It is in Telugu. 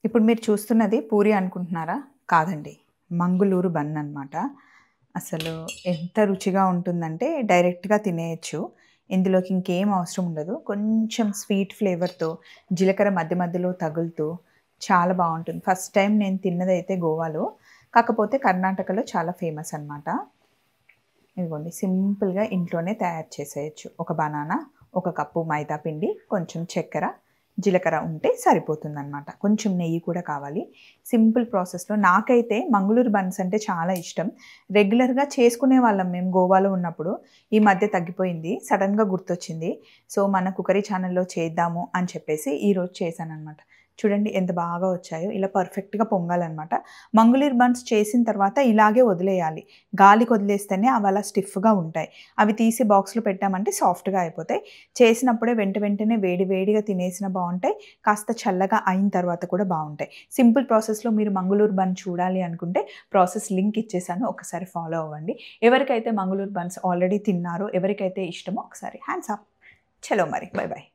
ఇప్పుడు మీరు చూస్తున్నది పూరి అనుకుంటున్నారా? కాదండి. మంగుళూరు బన్ అనమాట. అసలు ఎంత రుచిగా ఉంటుందంటే డైరెక్ట్‌గా తినేయొచ్చు. ఇందులోకి ఇంకేం అవసరం ఉండదు. కొంచెం స్వీట్ ఫ్లేవర్‌తో జీలకర్ర మధ్య మధ్యలో తగులుతూ చాలా బావుంటుంది. ఫస్ట్ టైమ్ నేను తిన్నదైతే గోవాలో. కాకపోతే కర్ణాటకలో చాలా ఫేమస్ అనమాట. ఇదిగోండి సింపుల్‌గా ఇంట్లోనే తయారు చేసేయొచ్చు. ఒక బనానా, ఒక కప్పు మైదా పిండి, కొంచెం చక్కెర, జీలకర్ర ఉంటే సరిపోతుందనమాట. కొంచెం నెయ్యి కూడా కావాలి. సింపుల్ ప్రాసెస్‌లో నాకైతే మంగళూరు బన్స్ అంటే చాలా ఇష్టం. రెగ్యులర్‌గా చేసుకునేవాళ్ళం మేము గోవాలో ఉన్నప్పుడు. ఈ మధ్య తగ్గిపోయింది. సడెన్‌గా గుర్తొచ్చింది. సో, మన కుకరీ ఛానెల్‌లో చేద్దాము అని చెప్పేసి ఈరోజు చేశాననమాట. చూడండి ఎంత బాగా వచ్చాయో. ఇలా పర్ఫెక్ట్‌గా పొంగాలనమాట. మంగళూరు బన్స్ చేసిన తర్వాత ఇలాగే వదిలేయాలి. గాలికి వదిలేస్తేనే అవి అలా స్టిఫ్‌గా ఉంటాయి. అవి తీసి బాక్స్‌లో పెట్టామంటే సాఫ్ట్‌గా అయిపోతాయి. చేసినప్పుడే వెంటనే వేడి వేడిగా తినేసినా బావుంటాయి. కాస్త చల్లగా అయిన తర్వాత కూడా బావుంటాయి. సింపుల్ ప్రాసెస్‌లో మీరు మంగళూరు బన్ చూడాలి అనుకుంటే ప్రాసెస్ లింక్ ఇచ్చేసాను. ఒకసారి ఫాలో అవ్వండి. ఎవరికైతే మంగళూరు బన్స్ ఆల్రెడీ తిన్నారో, ఎవరికైతే ఇష్టమో ఒకసారి హ్యాండ్స్ అప్. చలో మరి. By by.